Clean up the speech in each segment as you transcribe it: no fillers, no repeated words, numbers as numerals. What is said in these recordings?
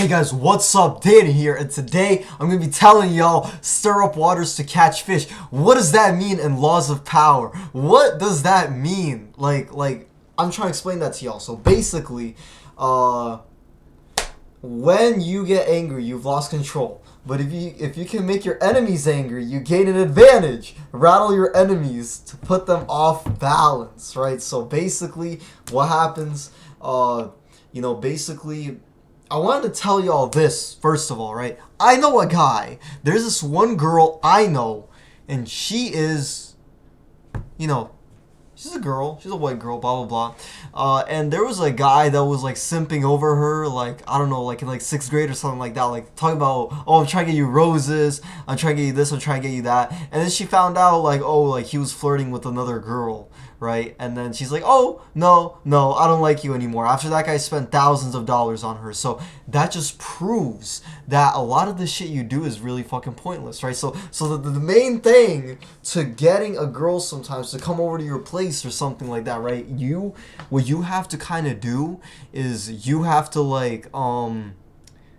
Hey guys, what's up? Data here, and today I'm going to be telling y'all stir up waters to catch fish. What does that mean in laws of power? What does that mean? Like I'm trying to explain that to y'all. So basically, when you get angry, you've lost control. But if you can make your enemies angry, you gain an advantage. Rattle your enemies to put them off balance, right? So basically, what happens? Basically, I wanted to tell y'all this first of all, right? I know a guy. There's this one girl I know, and she is, she's a girl. She's a white girl, blah, blah, blah. And there was a guy that was, like, simping over her, like, I don't know, like, in, like, 6th grade or something like that. Like, talking about, oh, I'm trying to get you roses. I'm trying to get you this. I'm trying to get you that. And then she found out, like, oh, like, he was flirting with another girl, right? And then she's like, oh, no, I don't like you anymore. After that guy spent thousands of dollars on her. So that just proves that a lot of the shit you do is really fucking pointless, right? So the main thing to getting a girl sometimes to come over to your place or something like that, right? What you have to kind of do is you have to, like,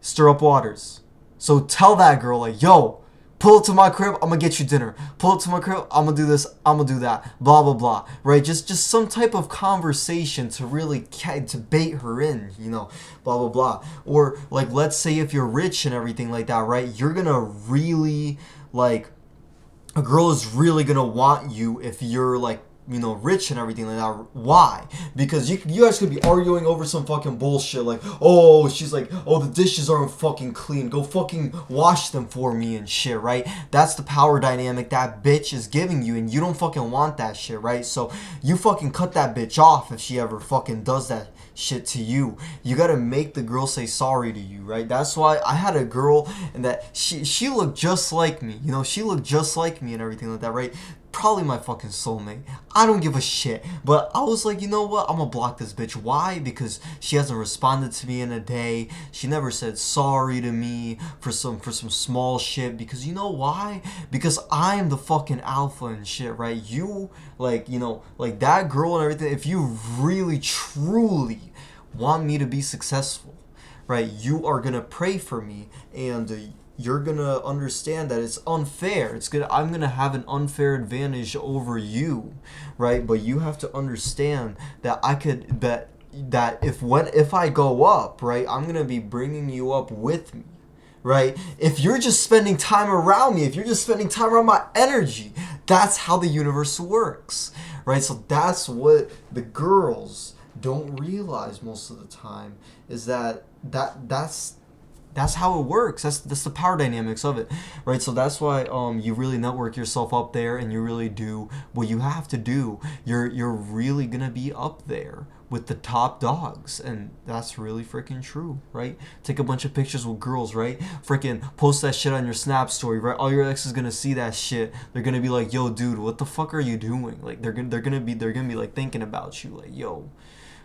stir up waters. So tell that girl, like, yo, pull up to my crib, I'm gonna get you dinner. Pull up to my crib, I'm gonna do this, I'm gonna do that. Blah, blah, blah. Right? Just some type of conversation to really to bait her in, blah, blah, blah. Or, like, let's say if you're rich and everything like that, right? You're gonna really, like, a girl is really gonna want you if you're, like, rich and everything like that. Why? Because you guys could be arguing over some fucking bullshit, like, oh, she's like, oh, the dishes aren't fucking clean, go fucking wash them for me and shit, right? That's the power dynamic that bitch is giving you, and you don't fucking want that shit, right? So you fucking cut that bitch off if she ever fucking does that shit to you. You gotta make the girl say sorry to you, right? That's why I had a girl and that she looked just like me, she looked just like me and everything like that, right? Probably my fucking soulmate. I don't give a shit. But I was like, you know what? I'm gonna block this bitch. Why? Because she hasn't responded to me in a day. She never said sorry to me for some small shit. Because you know why? Because I am the fucking alpha and shit, right? You, like that girl and everything, if you really, truly want me to be successful, right? You are gonna pray for me, and you're gonna understand that it's unfair. I'm gonna have an unfair advantage over you, right? But you have to understand that if I go up, right, I'm gonna be bringing you up with me, right? If you're just spending time around me, if you're just spending time around my energy, that's how the universe works, right? So that's what the girls don't realize most of the time, is that's how it works. That's the power dynamics of it, right? So that's why you really network yourself up there, and you really do what you have to do. You're really gonna be up there with the top dogs, and that's really freaking true, right? Take a bunch of pictures with girls, right? Freaking post that shit on your Snap story, right? All your exes gonna see that shit. They're gonna be like, yo, dude, what the fuck are you doing? Like they're gonna be like thinking about you, like, yo,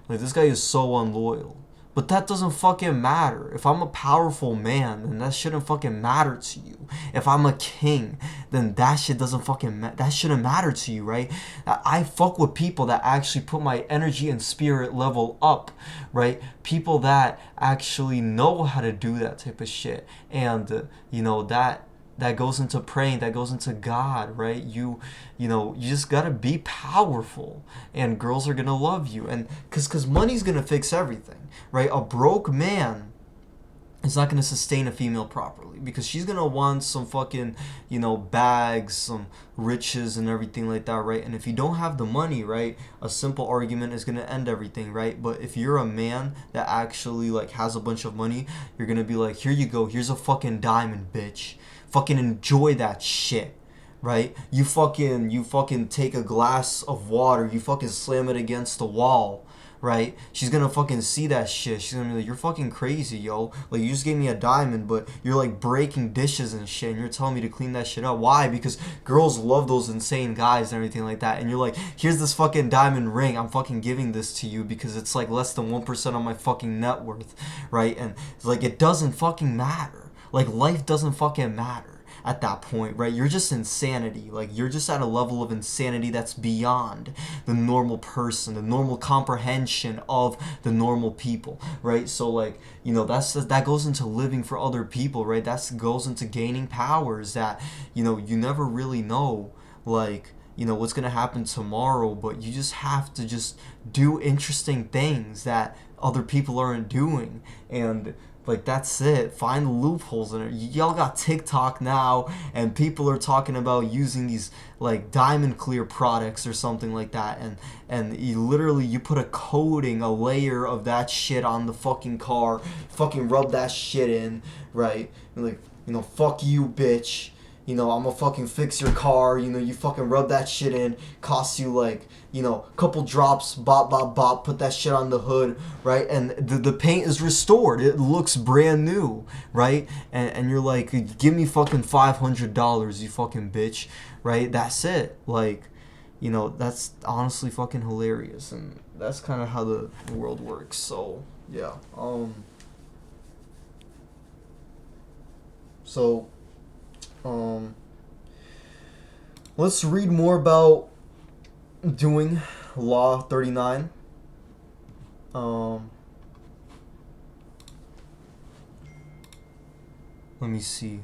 like this guy is so unloyal. But that doesn't fucking matter. If I'm a powerful man, then that shouldn't fucking matter to you. If I'm a king, then that shit doesn't fucking that shouldn't matter to you, right? I fuck with people that actually put my energy and spirit level up, right? People that actually know how to do that type of shit, and that goes into praying, that goes into God, right? You just gotta be powerful, and girls are gonna love you, and cause money's gonna fix everything, right? A broke man is not gonna sustain a female properly, because she's gonna want some fucking, bags, some riches and everything like that, right? And if you don't have the money, right, a simple argument is gonna end everything, right? But if you're a man that actually, like, has a bunch of money, you're gonna be like, here you go, here's a fucking diamond, bitch. Fucking enjoy that shit, right? You fucking take a glass of water, you fucking slam it against the wall, right? She's gonna fucking see that shit. She's gonna be like, you're fucking crazy, yo. Like, you just gave me a diamond, but you're, like, breaking dishes and shit, and you're telling me to clean that shit up. Why? Because girls love those insane guys and everything like that. And you're like, here's this fucking diamond ring. I'm fucking giving this to you because it's, like, less than 1% of my fucking net worth, right? And, like, it doesn't fucking matter. Like, life doesn't fucking matter. at that point, right? You're just insanity. Like, you're just at a level of insanity that's beyond the normal person, the normal comprehension of the normal people, right? So, like, you know, that goes into living for other people, right? That goes into gaining powers that, you know, you never really know, like, you know, what's going to happen tomorrow, but you just have to just do interesting things that other people aren't doing. And like, that's it. Find the loopholes in it. Y'all got TikTok now, and people are talking about using these like diamond clear products or something like that, and you put a coating, a layer of that shit on the fucking car, fucking rub that shit in, right? Like, you know, fuck you, bitch. You know, I'm gonna fucking fix your car. You know, you fucking rub that shit in. Costs you like, you know, a couple drops, bop, bop, bop. Put that shit on the hood, right? And the paint is restored. It looks brand new, right? And you're like, give me fucking $500, you fucking bitch, right? That's it. Like, you know, that's honestly fucking hilarious. And that's kind of how the world works. So, yeah. So... let's read more about doing Law 39. Let me see.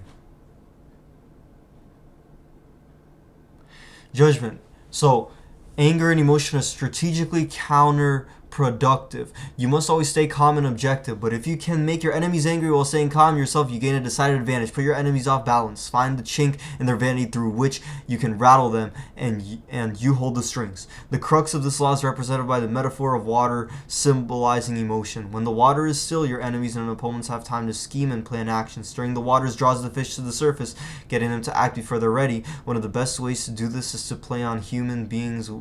Judgment. So, anger and emotion are strategically counterproductive. You must always stay calm and objective, but if you can make your enemies angry while staying calm yourself, you gain a decided advantage. Put your enemies off balance. Find the chink in their vanity through which you can rattle them, and you hold the strings. The crux of this law is represented by the metaphor of water symbolizing emotion. When the water is still, your enemies and opponents have time to scheme and plan actions. Stirring the waters draws the fish to the surface, getting them to act before they're ready. One of the best ways to do this is to play on human beings'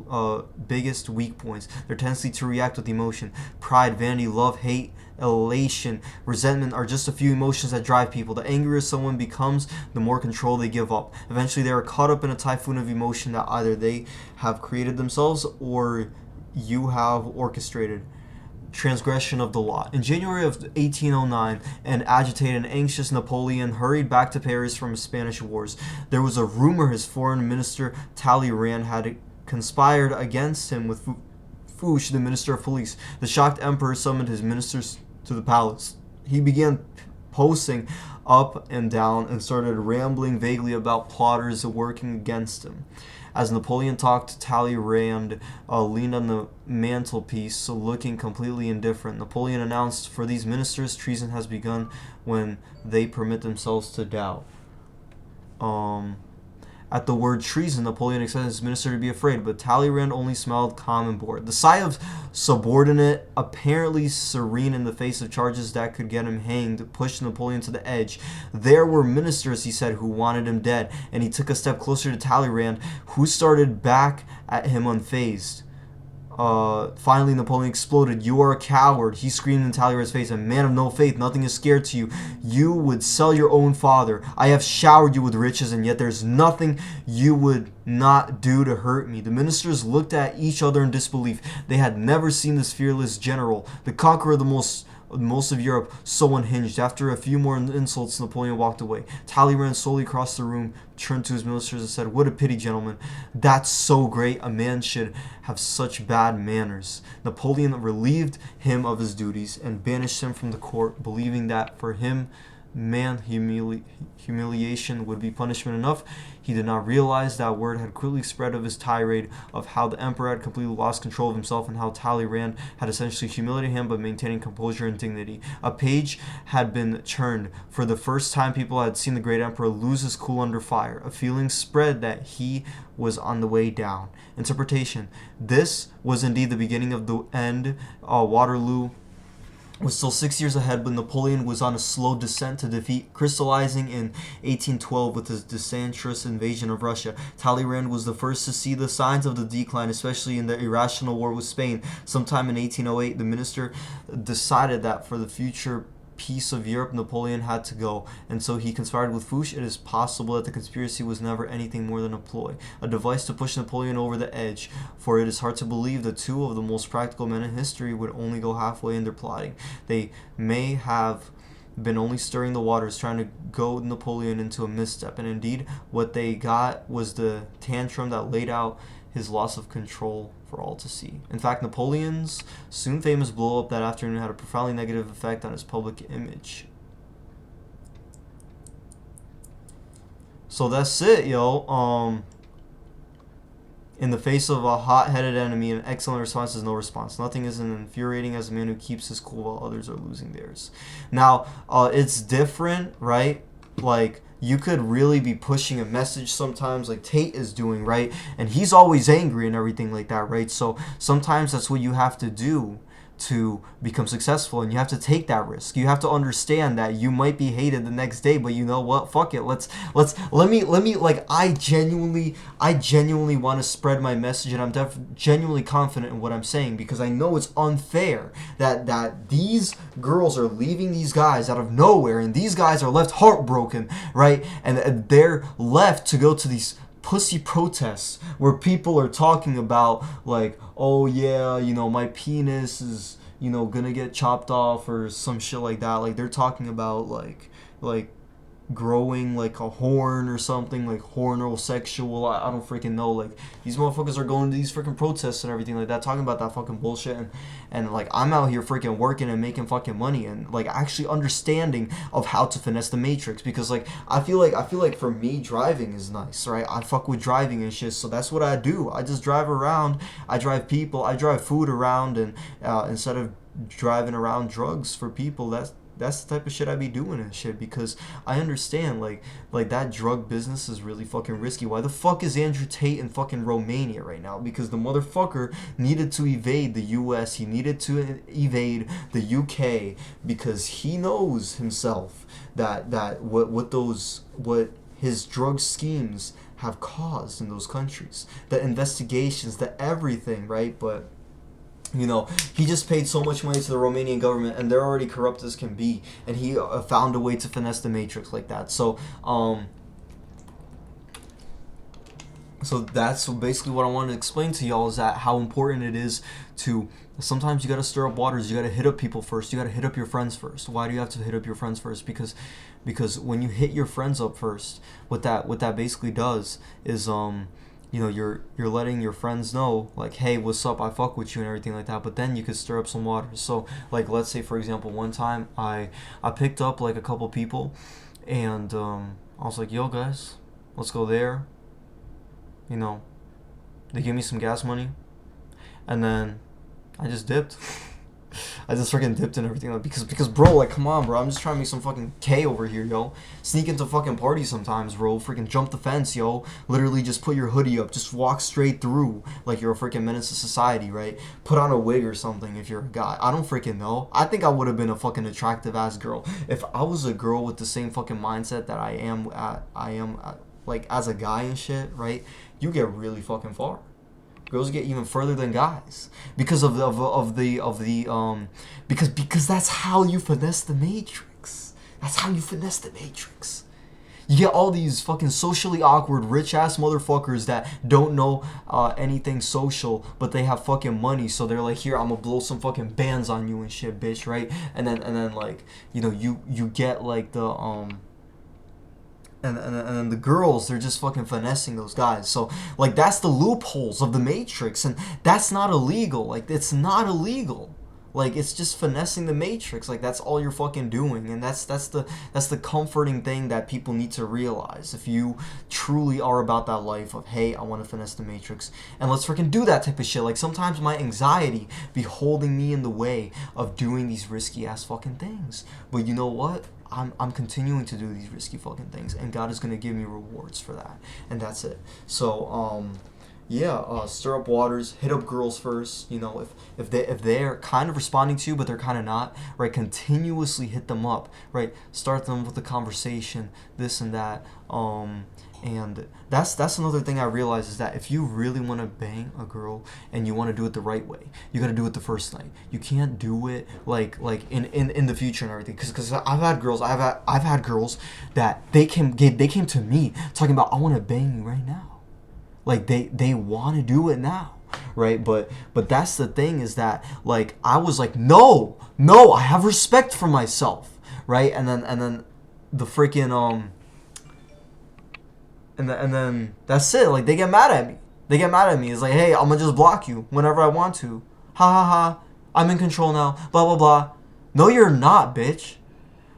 biggest weak points, their tendency to react with emotion. Pride, vanity, love, hate, elation, resentment are just a few emotions that drive people. The angrier someone becomes, the more control they give up. Eventually, they are caught up in a typhoon of emotion that either they have created themselves or you have orchestrated. Transgression of the law. In January of 1809, an agitated and anxious Napoleon hurried back to Paris from his Spanish wars. There was a rumor his foreign minister Talleyrand had conspired against him with Fouche, the minister of police. The shocked emperor summoned his ministers to the palace. He began pacing up and down and started rambling vaguely about plotters working against him. As Napoleon talked, Talleyrand leaned on the mantelpiece, looking completely indifferent. Napoleon announced, "For these ministers, treason has begun when they permit themselves to doubt." At the word treason, Napoleon expected his minister to be afraid, but Talleyrand only smiled calm and bored. The sigh of subordinate, apparently serene in the face of charges that could get him hanged, pushed Napoleon to the edge. There were ministers, he said, who wanted him dead, and he took a step closer to Talleyrand, who started back at him unfazed. Finally, Napoleon exploded. "You are a coward," he screamed in Talleyrand's face. "A man of no faith. Nothing is scared to you. You would sell your own father. I have showered you with riches, and yet there's nothing you would not do to hurt me." The ministers looked at each other in disbelief. They had never seen this fearless general, the conqueror of the most of Europe, so unhinged. After a few more insults, Napoleon walked away. Talleyrand slowly crossed the room, turned to his ministers and said, "What a pity, gentlemen. That's so great. A man should have such bad manners." Napoleon relieved him of his duties and banished him from the court, believing that for him humiliation would be punishment enough. He did not realize that word had quickly spread of his tirade of how the emperor had completely lost control of himself and how Talleyrand had essentially humiliated him but maintaining composure and dignity. A page had been turned. For the first time, people had seen the great emperor lose his cool under fire. A feeling spread that he was on the way down. Interpretation. This was indeed the beginning of the end. Waterloo was still 6 years ahead, but Napoleon was on a slow descent to defeat, crystallizing in 1812 with his disastrous invasion of Russia. Talleyrand was the first to see the signs of the decline, especially in the irrational war with Spain. Sometime in 1808, the minister decided that for the future peace of Europe, Napoleon had to go, and so he conspired with Fouche. It is possible that the conspiracy was never anything more than a ploy, a device to push Napoleon over the edge, for it is hard to believe that two of the most practical men in history would only go halfway in their plotting. They may have been only stirring the waters, trying to goad Napoleon into a misstep. And indeed, what they got was the tantrum that laid out his loss of control for all to see. In fact, Napoleon's soon famous blow up that afternoon had a profoundly negative effect on his public image. So that's it, yo. In the face of a hot-headed enemy, an excellent response is no response. Nothing is as infuriating as a man who keeps his cool while others are losing theirs. Now, it's different, right? Like, you could really be pushing a message sometimes, like Tate is doing, right? And he's always angry and everything like that, right? So sometimes that's what you have to do to become successful, and you have to take that risk. You have to understand that you might be hated the next day, but you know what, fuck it, let me like, I genuinely want to spread my message, and I'm genuinely confident in what I'm saying, because I know it's unfair that these girls are leaving these guys out of nowhere, and these guys are left heartbroken, right? And they're left to go to these pussy protests where people are talking about, like, oh yeah, you know, my penis is, you know, gonna get chopped off or some shit like that. Like, they're talking about like growing like a horn or something, like hornosexual. I don't freaking know. Like, these motherfuckers are going to these freaking protests and everything like that, talking about that fucking bullshit, and like, I'm out here freaking working and making fucking money, and like actually understanding of how to finesse the matrix, because like I feel like for me, driving is nice, right? I fuck with driving and shit, so that's what I do. I just drive around, I drive people, I drive food around, and instead of driving around drugs for people, that's the type of shit I be doing and shit, because I understand like that drug business is really fucking risky. Why the fuck is Andrew Tate in fucking Romania right now? Because the motherfucker needed to evade the US, he needed to evade the UK, because he knows himself that what his drug schemes have caused in those countries, the investigations, the everything, right? But you know, he just paid so much money to the Romanian government, and they're already corrupt as can be, and he found a way to finesse the matrix like that. So that's basically what I wanted to explain to y'all, is that how important it is to, sometimes you gotta stir up waters, you gotta hit up people first, you gotta hit up your friends first. Why do you have to hit up your friends first? Because when you hit your friends up first, what that basically does is you know, you're letting your friends know, like, hey, what's up, I fuck with you and everything like that. But then you could stir up some water. So like, let's say for example, one time I picked up like a couple people, and I was like, yo guys, let's go there. You know, they gave me some gas money, and then I just dipped. I just freaking dipped and everything, like, because bro, like, come on, bro, I'm just trying to make some fucking K over here, yo. Sneak into fucking parties sometimes, bro. Freaking jump the fence, yo. Literally just put your hoodie up, just walk straight through like you're a freaking menace to society, right? Put on a wig or something if you're a guy. I don't freaking know. I think I would have been a fucking attractive ass girl if I was a girl with the same fucking mindset that I am like as a guy and shit, right? You get really fucking far. Girls get even further than guys because because that's how you finesse the matrix. That's how you finesse the matrix. You get all these fucking socially awkward rich ass motherfuckers that don't know anything social, but they have fucking money, so they're like, here, I'm gonna blow some fucking bands on you and shit, bitch, right? And then like, you know, you get like the and then the girls, they're just fucking finessing those guys. So like, that's the loopholes of the matrix, and that's not illegal. Like, it's not illegal. Like, it's just finessing the matrix. Like, that's all you're fucking doing, and that's the comforting thing that people need to realize. If you truly are about that life of, hey, I want to finesse the matrix, and let's freaking do that type of shit. Like, sometimes my anxiety be holding me in the way of doing these risky ass fucking things. But you know what? I'm continuing to do these risky fucking things, and God is gonna give me rewards for that, and that's it. So stir up waters, hit up girls first. You know, if they're kind of responding to you, but they're kind of not, right? Continuously hit them up, right? Start them with a conversation, this and that. And that's another thing I realized, is that if you really want to bang a girl and you want to do it the right way, you got to do it the first night. You can't do it like in the future and everything. Because I've had girls that they came to me talking about, I want to bang you right now. Like, they want to do it now, right? But that's the thing, is that like, I was like, no, I have respect for myself. right? And then the freaking and then that's it. Like, they get mad at me. They get mad at me. It's like, hey, I'm gonna just block you whenever I want to. Ha ha ha. I'm in control now. Blah blah blah. No, you're not, bitch.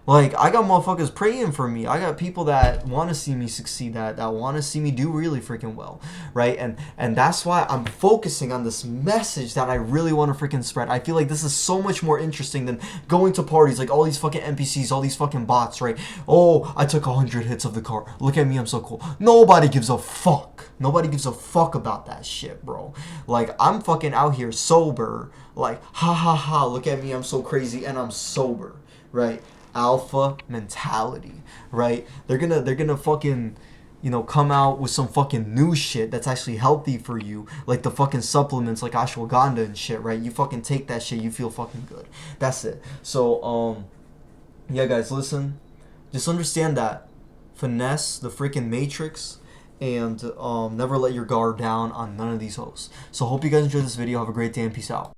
Like, I got motherfuckers praying for me. I got people that want to see me succeed, that want to see me do really freaking well, right? And that's why I'm focusing on this message that I really want to freaking spread. I feel like this is so much more interesting than going to parties, like all these fucking NPCs, all these fucking bots, right? Oh, I took 100 hits of the car. Look at me, I'm so cool. Nobody gives a fuck. Nobody gives a fuck about that shit, bro. Like, I'm fucking out here sober. Like, ha ha ha, look at me, I'm so crazy and I'm sober, right? Alpha mentality, right? They're gonna fucking, come out with some fucking new shit that's actually healthy for you, like the fucking supplements like ashwagandha and shit, right? You fucking take that shit, you feel fucking good. That's it. So yeah, guys, listen, just understand that finesse the freaking matrix, and never let your guard down on none of these hoes. So hope you guys enjoyed this video. Have a great day and peace out.